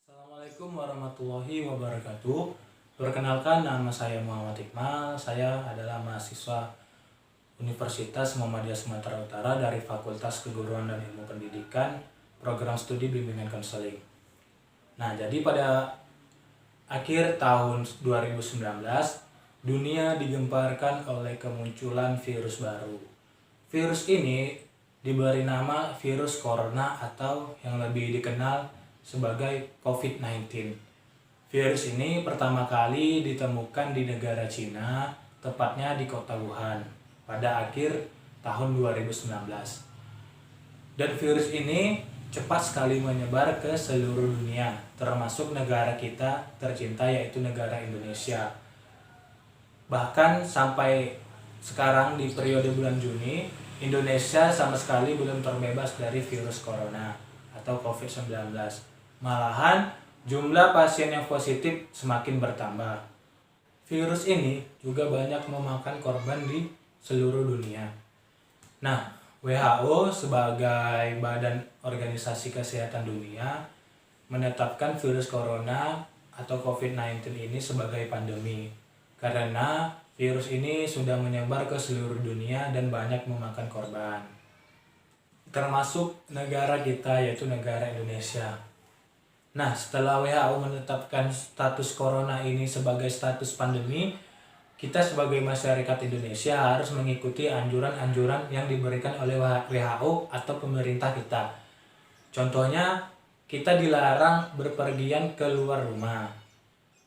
Assalamualaikum warahmatullahi wabarakatuh. Perkenalkan, nama saya Muhammad Iqmal. Saya adalah mahasiswa Universitas Muhammadiyah Sumatera Utara dari Fakultas Keguruan dan Ilmu Pendidikan, Program Studi Bimbingan Konseling. Nah, jadi pada akhir tahun 2019, dunia digemparkan oleh kemunculan virus baru. Virus ini diberi nama virus corona atau yang lebih dikenal sebagai COVID-19. Virus ini pertama kali ditemukan di negara Cina, tepatnya di kota Wuhan, pada akhir tahun 2019. Dan virus ini cepat sekali menyebar ke seluruh dunia, termasuk negara kita tercinta yaitu negara Indonesia. Bahkan sampai sekarang di periode bulan Juni, Indonesia sama sekali belum terbebas dari virus corona atau COVID-19. Malahan jumlah pasien yang positif semakin bertambah. Virus ini juga banyak memakan korban di seluruh dunia. Nah, WHO sebagai Badan Organisasi Kesehatan Dunia menetapkan virus corona atau COVID-19 ini sebagai pandemi karena virus ini sudah menyebar ke seluruh dunia dan banyak memakan korban, termasuk negara kita yaitu negara Indonesia. Nah, setelah WHO menetapkan status corona ini sebagai status pandemi, kita sebagai masyarakat Indonesia harus mengikuti anjuran-anjuran yang diberikan oleh WHO atau pemerintah kita. Contohnya, kita dilarang berpergian keluar rumah.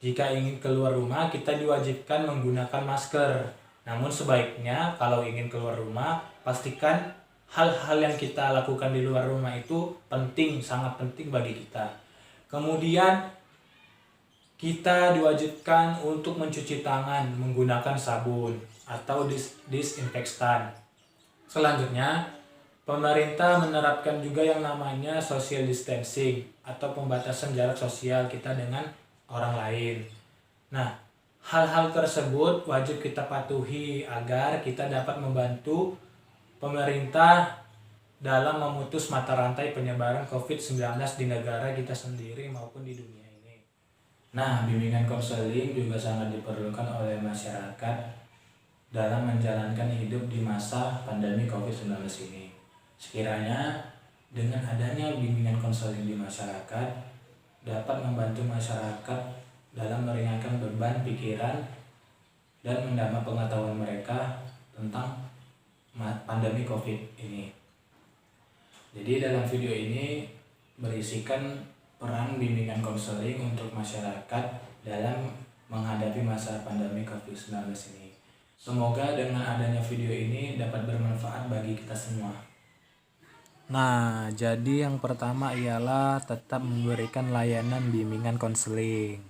Jika ingin keluar rumah, kita diwajibkan menggunakan masker. Namun sebaiknya kalau ingin keluar rumah, pastikan hal-hal yang kita lakukan di luar rumah itu penting, sangat penting bagi kita. Kemudian kita diwajibkan untuk mencuci tangan menggunakan sabun atau disinfektan. Selanjutnya, pemerintah menerapkan juga yang namanya social distancing atau pembatasan jarak sosial kita dengan orang lain. Nah, hal-hal tersebut wajib kita patuhi agar kita dapat membantu pemerintah dalam memutus mata rantai penyebaran COVID-19 di negara kita sendiri maupun di dunia ini. Nah, bimbingan konseling juga sangat diperlukan oleh masyarakat dalam menjalankan hidup di masa pandemi COVID-19 ini. Sekiranya dengan adanya bimbingan konseling di masyarakat dapat membantu masyarakat dalam meringankan beban pikiran dan menambah pengetahuan mereka tentang pandemi COVID ini. Jadi dalam video ini berisikan peran bimbingan konseling untuk masyarakat dalam menghadapi masa pandemi COVID-19 ini. Semoga dengan adanya video ini dapat bermanfaat bagi kita semua. Nah, jadi yang pertama ialah tetap memberikan layanan bimbingan konseling.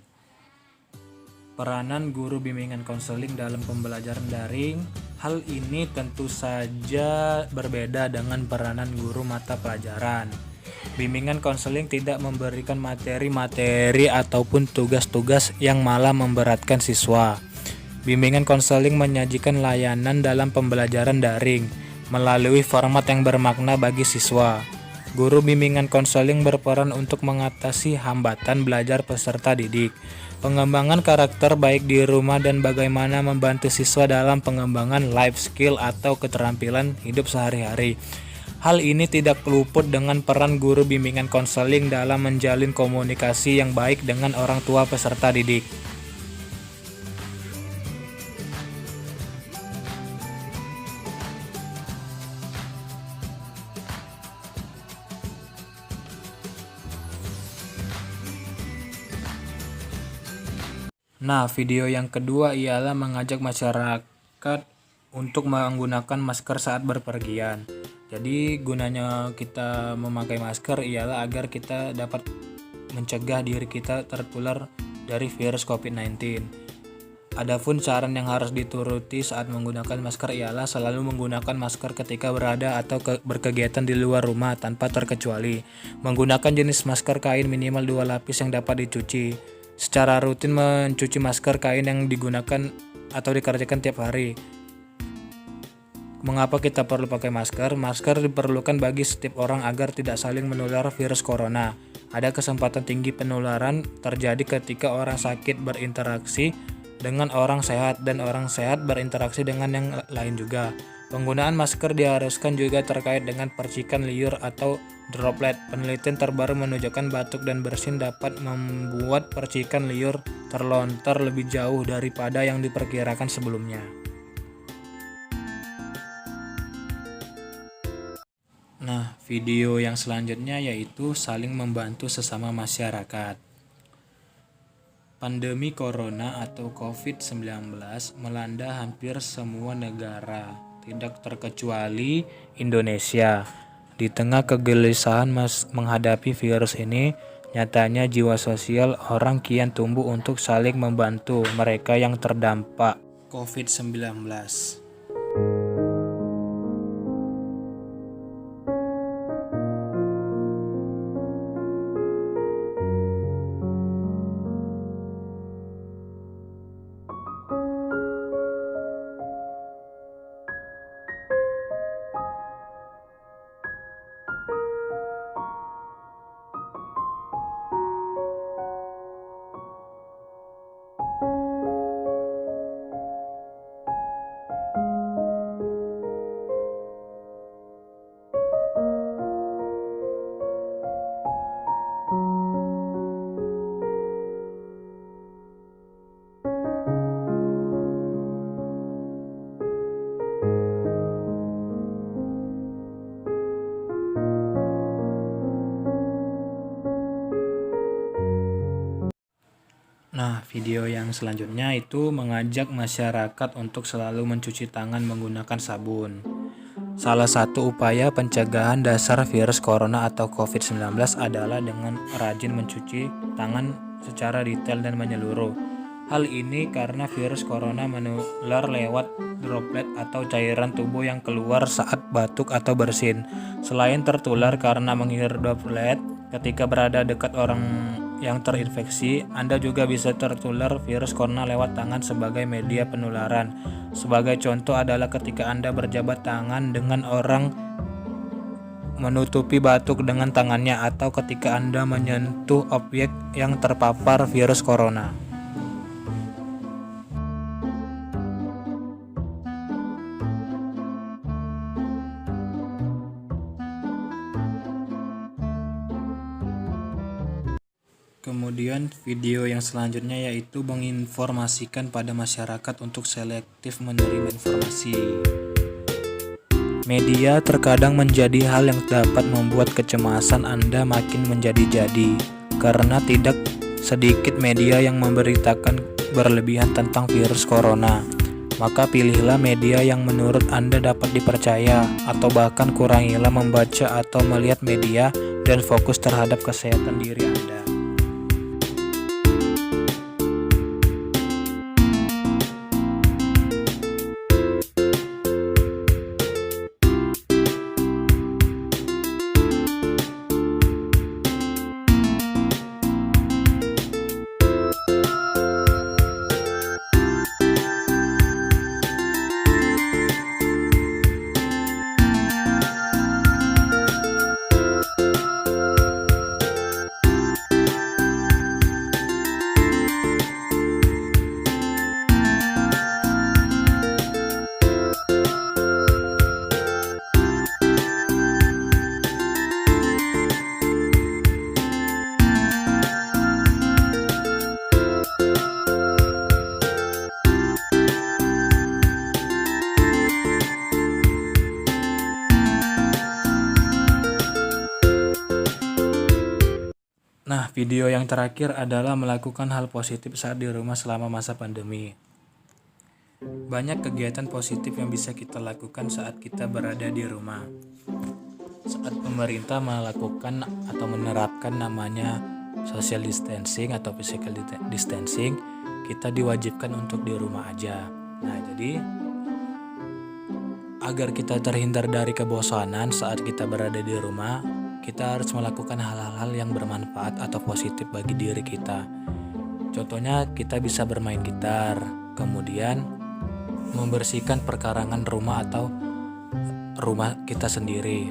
Peranan guru bimbingan konseling dalam pembelajaran daring. Hal ini tentu saja berbeda dengan peranan guru mata pelajaran. Bimbingan konseling tidak memberikan materi-materi ataupun tugas-tugas yang malah memberatkan siswa. Bimbingan konseling menyajikan layanan dalam pembelajaran daring melalui format yang bermakna bagi siswa. Guru bimbingan konseling berperan untuk mengatasi hambatan belajar peserta didik, pengembangan karakter baik di rumah dan bagaimana membantu siswa dalam pengembangan life skill atau keterampilan hidup sehari-hari. Hal ini tidak luput dengan peran guru bimbingan konseling dalam menjalin komunikasi yang baik dengan orang tua peserta didik. Nah, video yang kedua ialah mengajak masyarakat untuk menggunakan masker saat berpergian. Jadi gunanya kita memakai masker ialah agar kita dapat mencegah diri kita tertular dari virus COVID-19. Adapun saran yang harus dituruti saat menggunakan masker ialah selalu menggunakan masker ketika berada atau berkegiatan di luar rumah tanpa terkecuali. Menggunakan jenis masker kain minimal 2 lapis yang dapat dicuci. Secara rutin mencuci masker kain yang digunakan atau dikerjakan tiap hari. Mengapa kita perlu pakai masker? Masker diperlukan bagi setiap orang agar tidak saling menular virus corona. Ada kesempatan tinggi penularan terjadi ketika orang sakit berinteraksi dengan orang sehat dan orang sehat berinteraksi dengan yang lain juga. Penggunaan masker diharuskan juga terkait dengan percikan liur atau droplet. Penelitian terbaru menunjukkan batuk dan bersin dapat membuat percikan liur terlontar lebih jauh daripada yang diperkirakan sebelumnya. Nah, video yang selanjutnya yaitu saling membantu sesama masyarakat. Pandemi corona atau COVID-19 melanda hampir semua negara, tidak terkecuali Indonesia. Di tengah kegelisahan menghadapi virus ini, nyatanya jiwa sosial orang kian tumbuh untuk saling membantu mereka yang terdampak COVID-19. Nah, video yang selanjutnya itu mengajak masyarakat untuk selalu mencuci tangan menggunakan sabun. Salah satu upaya pencegahan dasar virus corona atau COVID-19 adalah dengan rajin mencuci tangan secara detail dan menyeluruh. Hal ini karena virus corona menular lewat droplet atau cairan tubuh yang keluar saat batuk atau bersin. Selain tertular karena menghirup droplet ketika berada dekat orang yang terinfeksi, Anda juga bisa tertular virus corona lewat tangan sebagai media penularan. Sebagai contoh adalah ketika Anda berjabat tangan dengan orang, menutupi batuk dengan tangannya, atau ketika Anda menyentuh objek yang terpapar virus corona. Kemudian video yang selanjutnya yaitu menginformasikan pada masyarakat untuk selektif menerima informasi. Media terkadang menjadi hal yang dapat membuat kecemasan Anda makin menjadi-jadi, karena tidak sedikit media yang memberitakan berlebihan tentang virus corona. Maka pilihlah media yang menurut Anda dapat dipercaya, atau bahkan kurangilah membaca atau melihat media dan fokus terhadap kesehatan diri Anda. Nah, video yang terakhir adalah melakukan hal positif saat di rumah selama masa pandemi. Banyak kegiatan positif yang bisa kita lakukan saat kita berada di rumah. Saat pemerintah melakukan atau menerapkan namanya social distancing atau physical distancing, kita diwajibkan untuk di rumah aja. Nah, jadi agar kita terhindar dari kebosanan saat kita berada di rumah, kita harus melakukan hal-hal yang bermanfaat atau positif bagi diri kita. Contohnya kita bisa bermain gitar, kemudian membersihkan perkarangan rumah atau rumah kita sendiri.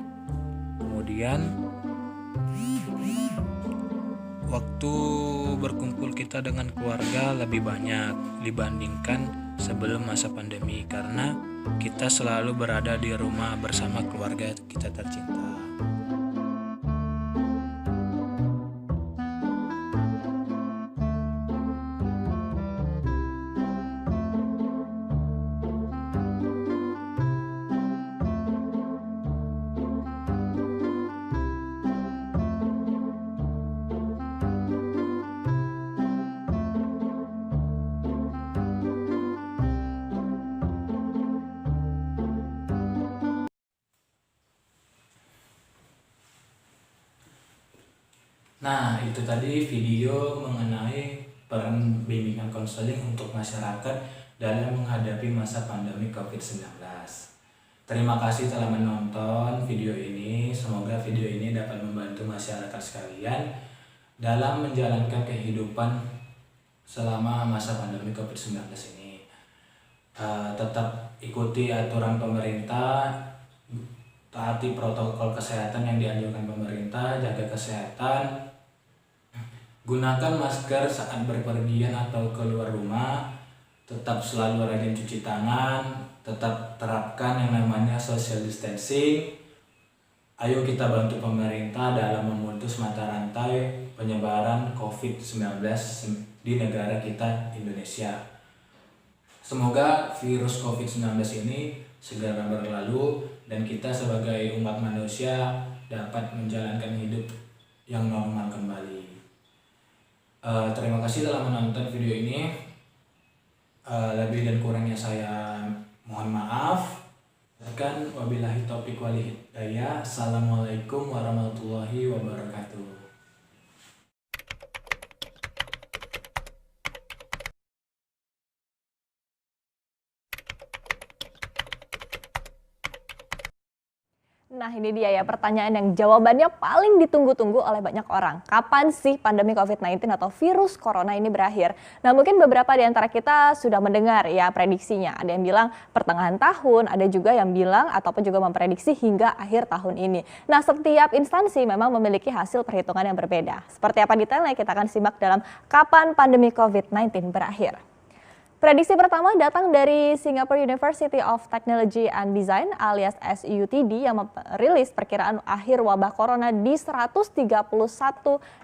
Kemudian waktu berkumpul kita dengan keluarga lebih banyak dibandingkan sebelum masa pandemi karena kita selalu berada di rumah bersama keluarga kita tercinta. Nah, itu tadi video mengenai peran bimbingan konseling untuk masyarakat dalam menghadapi masa pandemi COVID-19. Terima kasih telah menonton video ini. Semoga video ini dapat membantu masyarakat sekalian dalam menjalankan kehidupan selama masa pandemi COVID-19 ini. Tetap ikuti aturan pemerintah, taati protokol kesehatan yang dianjurkan pemerintah, jaga kesehatan, gunakan masker saat berpergian atau keluar rumah, tetap selalu rajin cuci tangan, tetap terapkan yang namanya social distancing. Ayo kita bantu pemerintah dalam memutus mata rantai penyebaran COVID-19 di negara kita Indonesia. Semoga virus COVID-19 ini segera berlalu dan kita sebagai umat manusia dapat menjalankan hidup yang normal kembali. Terima kasih telah menonton video ini. Lebih dan kurangnya saya mohon maaf. Dan wabillahi taufiq wal hidayah. Assalamualaikum warahmatullahi wabarakatuh. Nah, ini dia ya pertanyaan yang jawabannya paling ditunggu-tunggu oleh banyak orang. Kapan sih pandemi COVID-19 atau virus corona ini berakhir? Nah, mungkin beberapa di antara kita sudah mendengar ya prediksinya. Ada yang bilang pertengahan tahun, ada juga yang bilang ataupun juga memprediksi hingga akhir tahun ini. Nah, setiap instansi memang memiliki hasil perhitungan yang berbeda. Seperti apa detailnya kita akan simak dalam kapan pandemi COVID-19 berakhir. Prediksi pertama datang dari Singapore University of Technology and Design alias SUTD yang merilis perkiraan akhir wabah corona di 131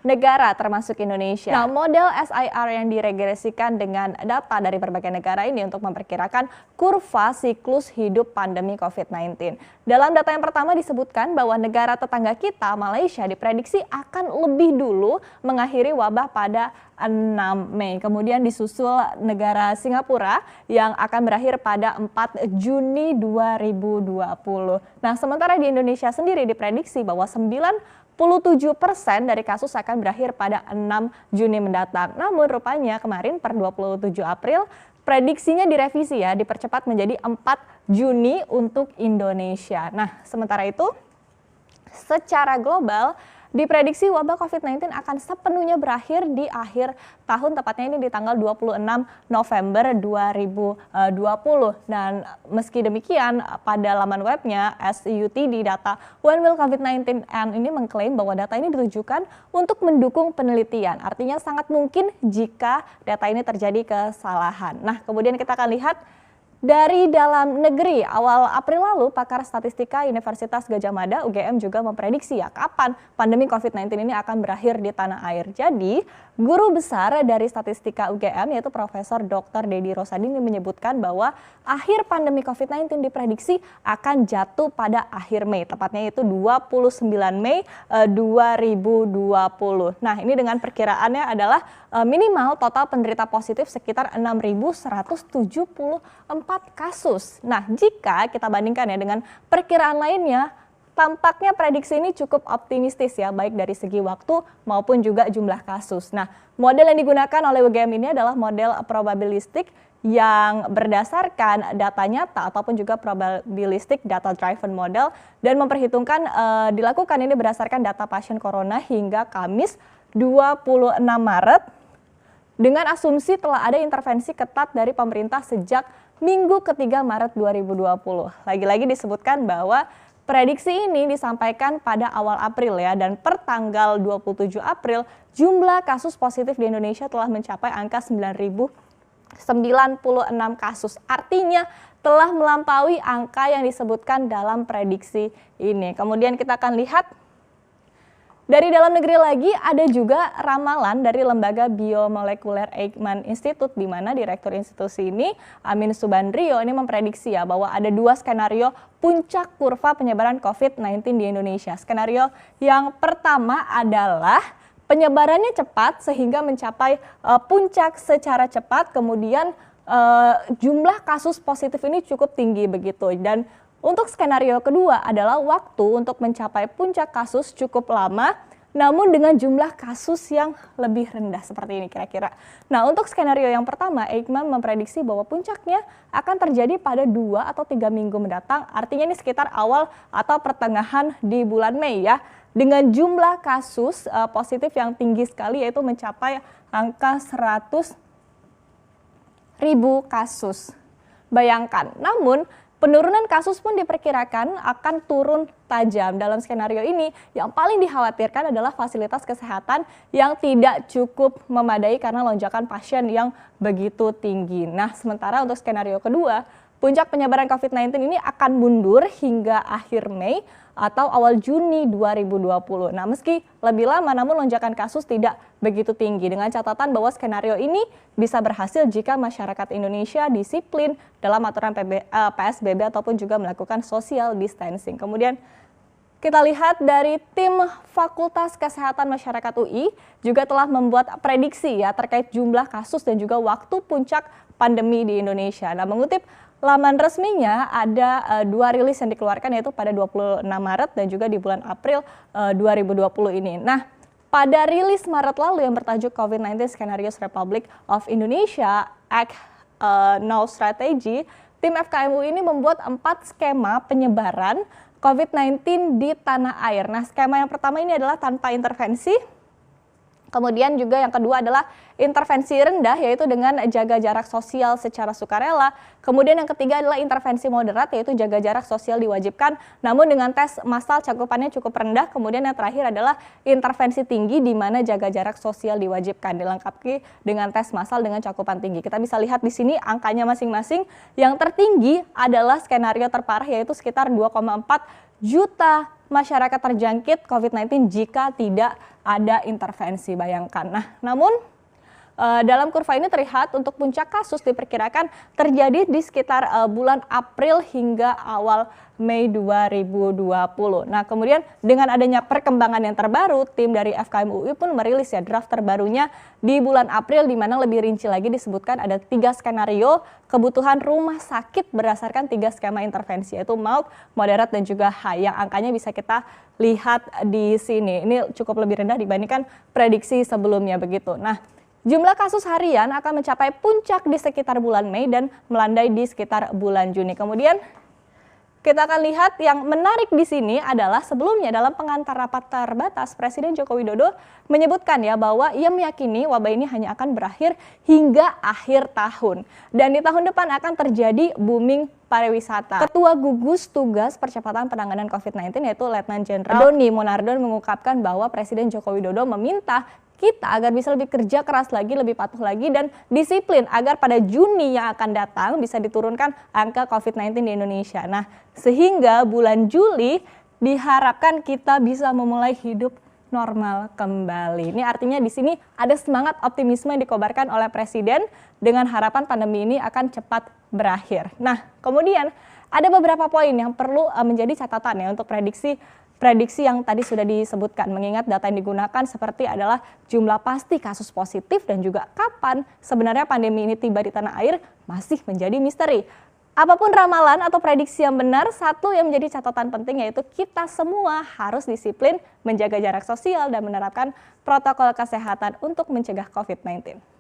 negara termasuk Indonesia. Nah, model SIR yang diregresikan dengan data dari berbagai negara ini untuk memperkirakan kurva siklus hidup pandemi COVID-19. Dalam data yang pertama disebutkan bahwa negara tetangga kita, Malaysia, diprediksi akan lebih dulu mengakhiri wabah pada 6 Mei. Kemudian disusul negara Singapura yang akan berakhir pada 4 Juni 2020. Nah, sementara di Indonesia sendiri diprediksi bahwa 97% dari kasus akan berakhir pada 6 Juni mendatang. Namun rupanya kemarin per 27 April prediksinya direvisi ya, dipercepat menjadi 4 Juni untuk Indonesia. Nah, sementara itu secara global diprediksi wabah COVID-19 akan sepenuhnya berakhir di akhir tahun, tepatnya ini di tanggal 26 November 2020. Dan meski demikian, pada laman webnya SUTD data When Will COVID-19 End ini mengklaim bahwa data ini ditujukan untuk mendukung penelitian. Artinya sangat mungkin jika data ini terjadi kesalahan. Nah, kemudian kita akan lihat dari dalam negeri. Awal April lalu, pakar statistika Universitas Gadjah Mada UGM juga memprediksi ya kapan pandemi COVID-19 ini akan berakhir di tanah air. Jadi, guru besar dari statistika UGM yaitu Profesor Dr. Dedi Rosadini menyebutkan bahwa akhir pandemi COVID-19 diprediksi akan jatuh pada akhir Mei, tepatnya itu 29 Mei 2020. Nah, ini dengan perkiraannya adalah minimal total penderita positif sekitar 6.174 kasus. Nah, jika kita bandingkan ya dengan perkiraan lainnya, tampaknya prediksi ini cukup optimistis ya, baik dari segi waktu maupun juga jumlah kasus. Nah, model yang digunakan oleh UGM ini adalah model probabilistik yang berdasarkan data nyata ataupun juga probabilistik data driven model dan memperhitungkan dilakukan ini berdasarkan data pasien corona hingga Kamis 26 Maret dengan asumsi telah ada intervensi ketat dari pemerintah sejak minggu ketiga Maret 2020. Lagi-lagi disebutkan bahwa prediksi ini disampaikan pada awal April ya, dan per tanggal 27 April jumlah kasus positif di Indonesia telah mencapai angka 9.096 kasus. Artinya telah melampaui angka yang disebutkan dalam prediksi ini. Kemudian kita akan lihat dari dalam negeri lagi ada juga ramalan dari Lembaga Biomolekuler Eijkman Institute, di mana direktur institusi ini Amin Subandrio ini memprediksi ya bahwa ada 2 skenario puncak kurva penyebaran COVID-19 di Indonesia. Skenario yang pertama adalah penyebarannya cepat sehingga mencapai puncak secara cepat, kemudian jumlah kasus positif ini cukup tinggi begitu. Dan untuk skenario kedua adalah waktu untuk mencapai puncak kasus cukup lama, namun dengan jumlah kasus yang lebih rendah seperti ini kira-kira. Nah, untuk skenario yang pertama, Eijkman memprediksi bahwa puncaknya akan terjadi pada 2 atau 3 minggu mendatang, artinya ini sekitar awal atau pertengahan di bulan Mei ya, dengan jumlah kasus positif yang tinggi sekali yaitu mencapai angka 100.000 kasus. Bayangkan, namun penurunan kasus pun diperkirakan akan turun tajam. Dalam skenario ini, yang paling dikhawatirkan adalah fasilitas kesehatan yang tidak cukup memadai karena lonjakan pasien yang begitu tinggi. Nah, sementara untuk skenario kedua, puncak penyebaran COVID-19 ini akan mundur hingga akhir Mei atau awal Juni 2020. Nah, meski lebih lama namun lonjakan kasus tidak begitu tinggi, dengan catatan bahwa skenario ini bisa berhasil jika masyarakat Indonesia disiplin dalam aturan PSBB ataupun juga melakukan social distancing. Kemudian kita lihat dari tim Fakultas Kesehatan Masyarakat UI juga telah membuat prediksi ya terkait jumlah kasus dan juga waktu puncak pandemi di Indonesia. Nah, mengutip laman resminya ada 2 rilis yang dikeluarkan yaitu pada 26 Maret dan juga di bulan April 2020 ini. Nah, pada rilis Maret lalu yang bertajuk COVID-19 Scenarios Republic of Indonesia Act Now Strategy, tim FKM UI ini membuat 4 skema penyebaran COVID-19 di tanah air. Nah, skema yang pertama ini adalah tanpa intervensi. Kemudian juga yang kedua adalah intervensi rendah, yaitu dengan jaga jarak sosial secara sukarela. Kemudian yang ketiga adalah intervensi moderat, yaitu jaga jarak sosial diwajibkan namun dengan tes massal cakupannya cukup rendah. Kemudian yang terakhir adalah intervensi tinggi di mana jaga jarak sosial diwajibkan, dilengkapi dengan tes massal dengan cakupan tinggi. Kita bisa lihat di sini angkanya masing-masing. Yang tertinggi adalah skenario terparah, yaitu sekitar 2,4 juta masyarakat terjangkit COVID-19 jika tidak ada intervensi, bayangkan. Nah, namun dalam kurva ini terlihat untuk puncak kasus diperkirakan terjadi di sekitar bulan April hingga awal Mei 2020. Nah, kemudian dengan adanya perkembangan yang terbaru, tim dari FKM UI pun merilis ya draft terbarunya di bulan April, di mana lebih rinci lagi disebutkan ada 3 skenario kebutuhan rumah sakit berdasarkan 3 skema intervensi, yaitu mild, moderat, dan juga high, yang angkanya bisa kita lihat di sini. Ini cukup lebih rendah dibandingkan prediksi sebelumnya begitu. Nah, jumlah kasus harian akan mencapai puncak di sekitar bulan Mei dan melandai di sekitar bulan Juni. Kemudian kita akan lihat yang menarik di sini adalah sebelumnya dalam pengantar rapat terbatas Presiden Joko Widodo menyebutkan ya bahwa ia meyakini wabah ini hanya akan berakhir hingga akhir tahun dan di tahun depan akan terjadi booming pariwisata. Ketua Gugus Tugas Percepatan Penanganan COVID-19 yaitu Letnan Jenderal Doni Monardo mengungkapkan bahwa Presiden Joko Widodo meminta kita agar bisa lebih kerja keras lagi, lebih patuh lagi, dan disiplin agar pada Juni yang akan datang bisa diturunkan angka COVID-19 di Indonesia. Nah, sehingga bulan Juli diharapkan kita bisa memulai hidup normal kembali. Ini artinya di sini ada semangat optimisme yang dikobarkan oleh Presiden dengan harapan pandemi ini akan cepat berakhir. Nah, kemudian ada beberapa poin yang perlu menjadi catatan ya untuk prediksi yang tadi sudah disebutkan, mengingat data yang digunakan seperti adalah jumlah pasti kasus positif dan juga kapan sebenarnya pandemi ini tiba di tanah air masih menjadi misteri. Apapun ramalan atau prediksi yang benar, satu yang menjadi catatan penting yaitu kita semua harus disiplin menjaga jarak sosial dan menerapkan protokol kesehatan untuk mencegah COVID-19.